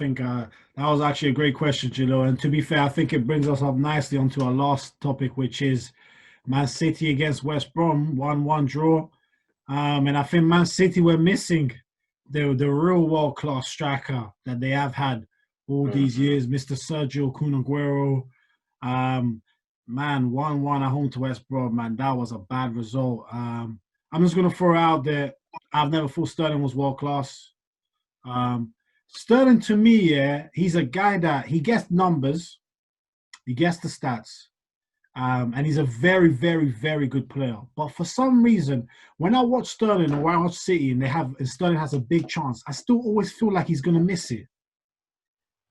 think that was actually a great question, Gillo. And to be fair, I think it brings us up nicely onto our last topic, which is Man City against West Brom, 1-1 draw. And I think Man City were missing the real world-class striker that they have had all these years, Mr. Sergio Kun Aguero. Man, 1-1 at home to West Brom, man, that was a bad result. I'm just going to throw out there, I've never thought Sterling was world-class. Sterling, to me, yeah, he's a guy that he gets numbers, he gets the stats, and he's a very, very, very good player. But for some reason, when I watch Sterling or when I watch City and Sterling has a big chance, I still always feel like he's going to miss it.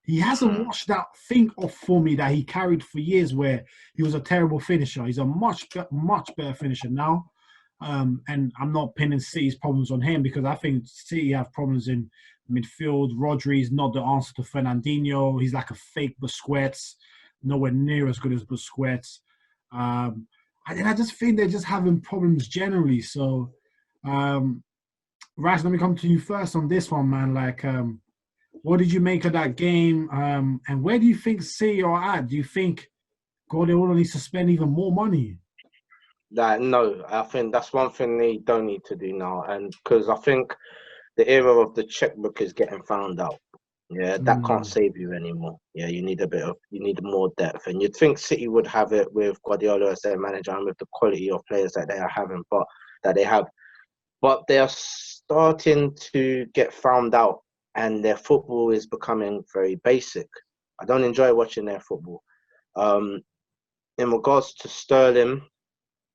He hasn't watched that thing off for me that he carried for years where he was a terrible finisher. He's a much better finisher now. And I'm not pinning City's problems on him because I think City have problems in midfield. Rodri is not the answer to Fernandinho. He's like a fake Busquets, nowhere near as good as Busquets. And I just think they're just having problems generally. So, Rash, let me come to you first on this one, man. Like, what did you make of that game? And where do you think City are at? Do you think Guardiola needs to spend even more money? No, I think that's one thing they don't need to do now. And because I think the era of the checkbook is getting found out. Yeah, that can't save you anymore. Yeah, you need more depth. And you'd think City would have it with Guardiola as their manager and with the quality of players that they are having, but they are starting to get found out. And their football is becoming very basic. I don't enjoy watching their football. In regards to Sterling,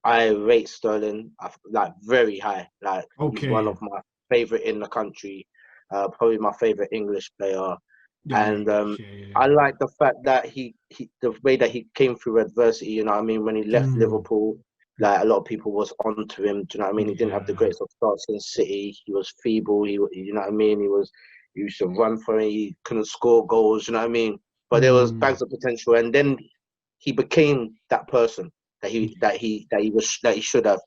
I rate Sterling like very high. Like he's one of my favorite in the country, probably my favorite English player. I like the fact that the way that he came through adversity. You know what I mean? When he left Liverpool, like a lot of people was onto him. Do you know what I mean? He didn't have the greatest of starts in City. He was feeble. You know what I mean? He used to run for it. He couldn't score goals. You know what I mean? But there was bags of potential, and then he became that person that he should have.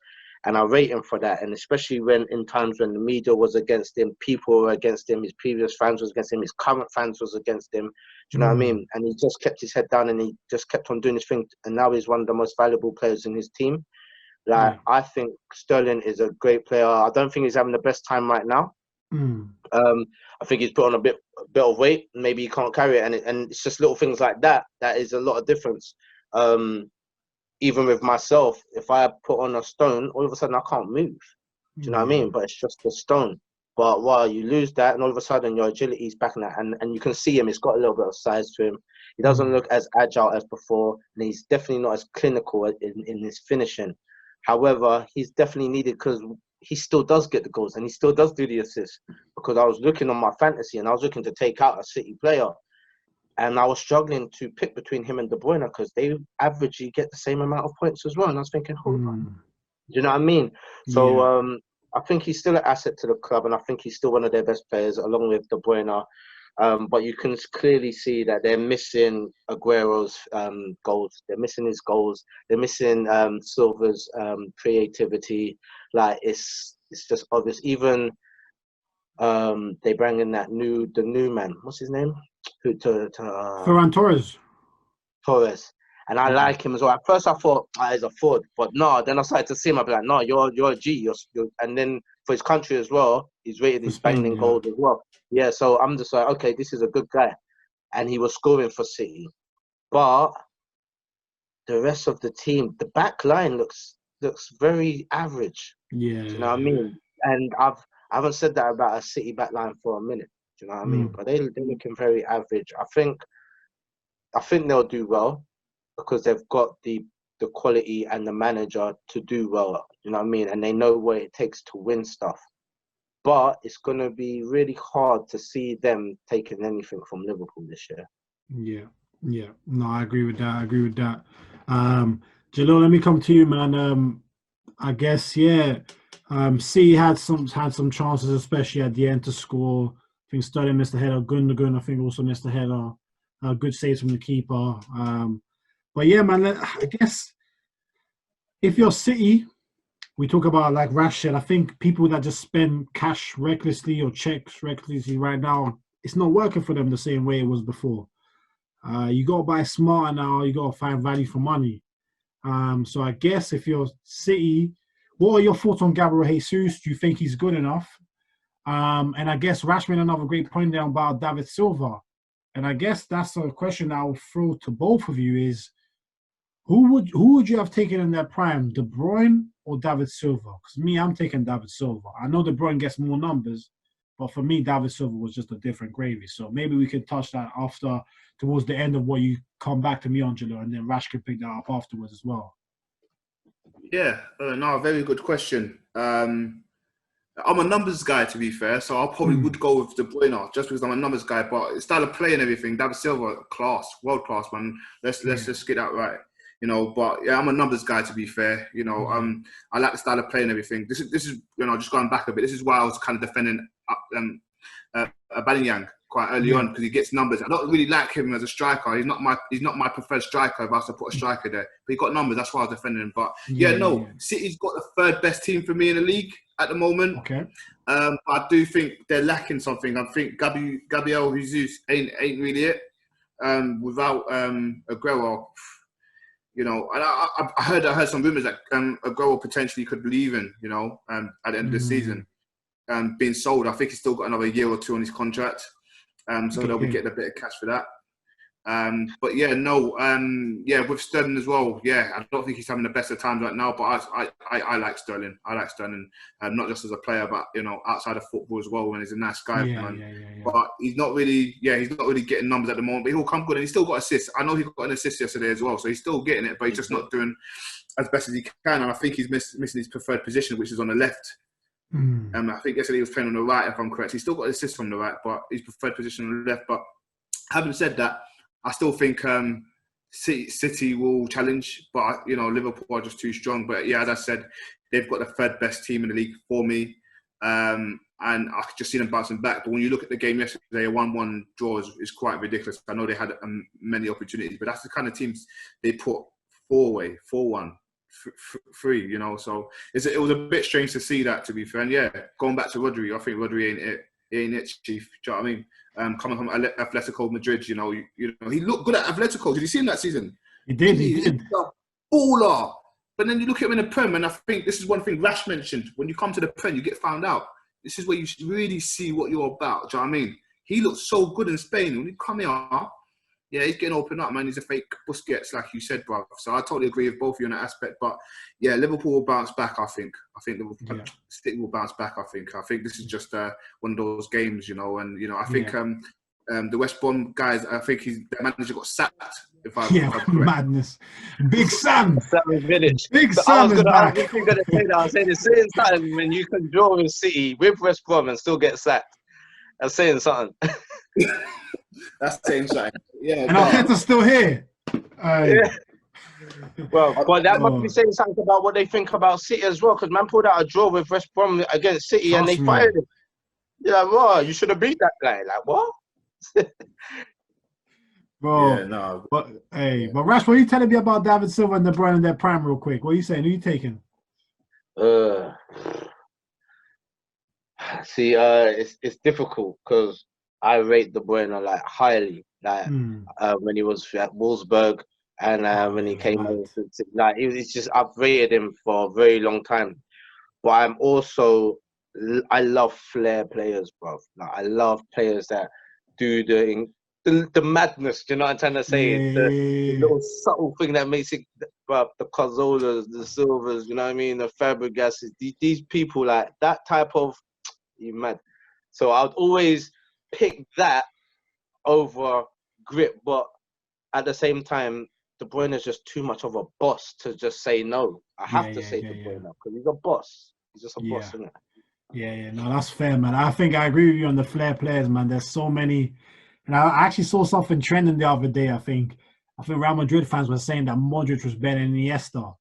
And I rate him for that. And especially when in times when the media was against him, people were against him, his previous fans was against him, his current fans was against him. Do you know what I mean? And he just kept his head down and he just kept on doing his thing. And now he's one of the most valuable players in his team. I think Sterling is a great player. I don't think he's having the best time right now. I think he's put on a bit of weight. Maybe he can't carry it. And it's just little things like that. That is a lot of difference. Even with myself, if I put on a stone, all of a sudden I can't move. Do you know what I mean? But it's just a stone. But while you lose that, and all of a sudden your agility is back in that, and you can see him. He's got a little bit of size to him. He doesn't look as agile as before, and he's definitely not as clinical in his finishing. However, he's definitely needed because he still does get the goals and he still does do the assists. Because I was looking on my fantasy and I was looking to take out a City player. And I was struggling to pick between him and De Bruyne because they averagely get the same amount of points as well. And I was thinking, hold on. Do you know what I mean? So I think he's still an asset to the club and I think he's still one of their best players along with De Bruyne. But you can clearly see that they're missing Aguero's goals. They're missing his goals. They're missing Silva's creativity. Like it's just obvious. Even they bring in the new man. What's his name? Ferran Torres. Torres. And I like him as well. At first I thought he's a fraud, but no. Then I started to see him. I'd be like, no, you're a G. And then for his country as well, he's rated his banging goals as well. Yeah, so I'm just like, okay, this is a good guy, and he was scoring for City. But the rest of the team, the back line looks very average. Yeah, do you know what I mean? And I haven't said that about a City back line for a minute. Do you know what I mean? But they're looking very average. I think they'll do well because they've got the quality and the manager to do well. You know what I mean? And they know what it takes to win stuff. But it's going to be really hard to see them taking anything from Liverpool this year. Yeah. No, I agree with that. Jalil, let me come to you, man. I guess, City had some chances, especially at the end to score. I think Sterling missed a header. Gundogan, I think, also missed a header. Good saves from the keeper. But yeah, man, I guess if you're City, we talk about, like Rash said, I think people that just spend cash recklessly or checks recklessly right now it's not working for them the same way it was before. You got to buy smarter now. You got to find value for money. So I guess if you're City, what are your thoughts on Gabriel Jesus? Do you think he's good enough? And I guess Rashman, another great point down about David Silva. And I guess that's a question I'll throw to both of you is who would you have taken in their prime, De Bruyne or David Silva? Because me, I'm taking David Silva. I know De Bruyne gets more numbers, but for me, David Silva was just a different gravy. So maybe we could touch that after, towards the end of what you come back to me, Angelo, and then Rash can pick that up afterwards as well. Yeah, no, very good question. I'm a numbers guy, to be fair, so I probably would go with De Bruyne just because I'm a numbers guy. But style of play and everything, David Silva, class, world class, man. Let's just get that right, you know. But yeah, I'm a numbers guy, to be fair. You know, I like the style of play and everything. This is you know, just going back a bit. This is why I was kind of defending Aubameyang quite early on because he gets numbers. I don't really like him as a striker. He's not my preferred striker if I was to put a striker there. But he got numbers. That's why I was defending him. But City's got the third best team for me in the league at the moment. Okay. I do think they're lacking something. I think Gabriel Jesus ain't really it. Without Aguero, you know, and I heard some rumours that Aguero potentially could be leaving, you know, at the end of the season, being sold. I think he's still got another year or two on his contract, so they'll be getting a bit of cash for that. But with Sterling as well. Yeah, I don't think he's having the best of times right now. But I like Sterling. I like Sterling, not just as a player, but you know, outside of football as well. And he's a nice guy, man. But he's not really getting numbers at the moment. But he'll come good, and he's still got assists. I know he got an assist yesterday as well, so he's still getting it, but he's just not doing as best as he can. And I think he's missing his preferred position, which is on the left. I think yesterday he was playing on the right, if I'm correct. He's still got assists from the right, but his preferred position on the left. But having said that, I still think City will challenge, but you know, Liverpool are just too strong. But yeah, as I said, they've got the third best team in the league for me, and I could just see them bouncing back. But when you look at the game yesterday, a 1-1 draw is quite ridiculous. I know they had many opportunities, but that's the kind of teams they put 4-1, 3. You know, so it was a bit strange to see that, to be fair. And yeah, going back to Rodri, I think Rodri ain't it. He ain't it, Chief. Do you know what I mean? Coming from Atletico Madrid, you know, he looked good at Atletico. Did you see him that season? He did. He's a baller. But then you look at him in the Prem, and I think this is one thing Rash mentioned. When you come to the Prem, you get found out. This is where you really see what you're about. Do you know what I mean? He looked so good in Spain. When he come here, yeah, he's getting opened up, man. He's a fake Busquets, like you said, bro. So I totally agree with both of you on that aspect. But yeah, Liverpool will bounce back, I think. City will bounce back, I think. I think this is just one of those games, you know. And, you know, I think the West Brom guys, I think their manager got sacked. If I'm madness. Big Sam. Big Sam I was is back. going to say that. I was saying the same time when you can draw with City, with West Brom and still get sacked. I'm saying something. That's saying something. Yeah. And Arteta's still here. Yeah. Well, but that must be saying something about what they think about City as well, because man pulled out a draw with West Brom against City and they fired him. Yeah, well, you should have beat that guy. Like, what? Bro, yeah, no. But Rash, what are you telling me about David Silva and De Bruyne in their prime real quick? What are you saying? Who are you taking? See, it's difficult because I rate De Bruyne like highly, like when he was at Wolfsburg and when he came over, like it's just I've rated him for a very long time. But I'm also I love flair players, bro. Like I love players that do the madness. Do you know what I'm trying to say? The little subtle thing that makes it, bro. The Cazorlas, the Silvers, you know what I mean? The Fabregases, these people like that type of. You mad? So I'd always pick that over grip, but at the same time, De Bruyne is just too much of a boss to just say no. I have to say De Bruyne because he's a boss. He's just a boss, isn't it? Yeah, no, that's fair, man. I think I agree with you on the flair players, man. There's so many, and I actually saw something trending the other day. I think Real Madrid fans were saying that Modric was better than Iniesta.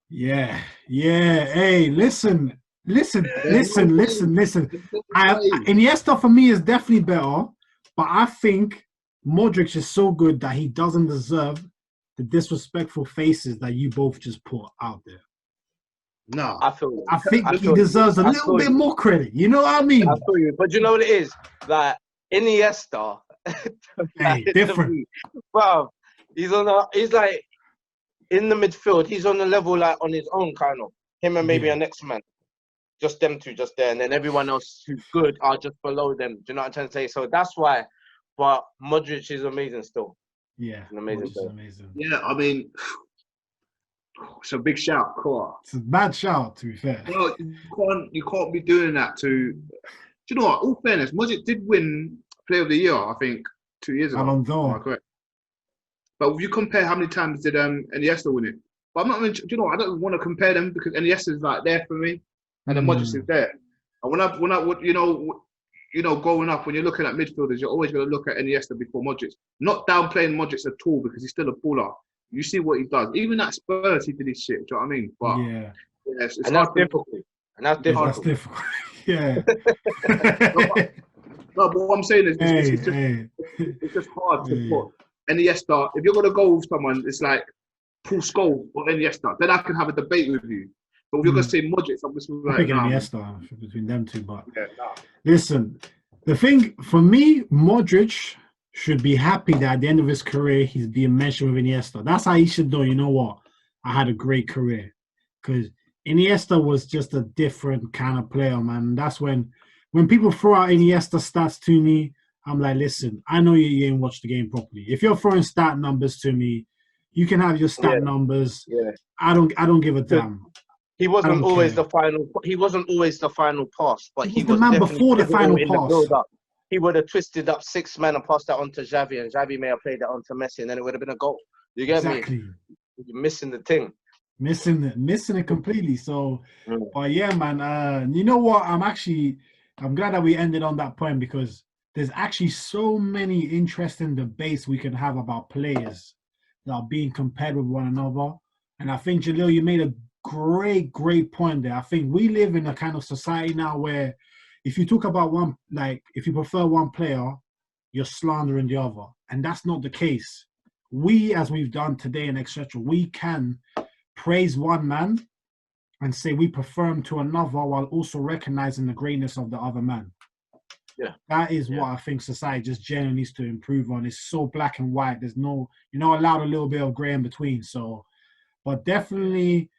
Hey, listen. Iniesta for me is definitely better, but I think Modric is so good that he doesn't deserve the disrespectful faces that you both just put out there. No. I feel you. I think I he feel you. deserves a I little feel bit you. more credit. You know what I mean? I feel you. But you know what it is? Like Iniesta, Hey, different. Well, he's like in the midfield. He's on the level like on his own kind of. Him and maybe Yeah. a next man. Just them two, just there, and then everyone else who's good are just below them. Do you know what I'm trying to say? So that's why. But Modric is amazing still. Yeah, An amazing which is player. amazing. Yeah, I mean, it's a big shout, cool. It's a bad shout, to be fair. Well, you can't be doing that to. Do you know what? All fairness, Modric did win Player of the Year, I think, 2 years ago. Ballon Am I d'Or. correct? But if you compare how many times did Iniesta win it? But I'm not. Do you know what? I don't want to compare them because Iniesta is like there for me, and then Modric is there. And when I growing up, when you're looking at midfielders, you're always going to look at Iniesta before Modric. Not downplaying Modric at all because he's still a baller. You see what he does. Even at Spurs, he did his shit. Do you know what I mean? But Yeah. yes, it's And hard that's difficult. And that's Yeah, difficult. that's difficult. Yeah. No, but what I'm saying is, Hey, it's just hard to hey. put Iniesta. If you're gonna go with someone, it's like Paul Scholes or Iniesta. Then I can have a debate with you. But if you're gonna say Modric, I'm just I'm like, picking nah, Iniesta between them two, but yeah, nah. listen, the thing for me, Modric should be happy that at the end of his career, he's being mentioned with Iniesta. That's how he should know. You know what? I had a great career because Iniesta was just a different kind of player, man. That's when people throw out Iniesta stats to me, I'm like, listen, I know you ain't watched the game properly. If you're throwing stat numbers to me, you can have your stat numbers. Yeah. I don't give a damn. He wasn't always care. the final. He wasn't always the final pass, but He he was the was man definitely before the pivotal final in pass. the build-up. He would have twisted up 6 men and passed that on to Xavi, and Xavi may have played that on to Messi, and then it would have been a goal. You get me? You're missing the thing. Missing it completely. So, but yeah, man. You know what? I'm glad that we ended on that point because there's actually so many interesting debates we can have about players that are being compared with one another. And I think, Jalil, you made a great point there. I think we live in a kind of society now where if you talk about one, like if you prefer one player, you're slandering the other. And that's not the case. We, as we've done today and etc., we can praise one man and say we prefer him to another while also recognizing the greatness of the other man. Yeah. That is what I think society just generally needs to improve on. It's so black and white. There's no, you're not allowed a little bit of gray in between. So, but definitely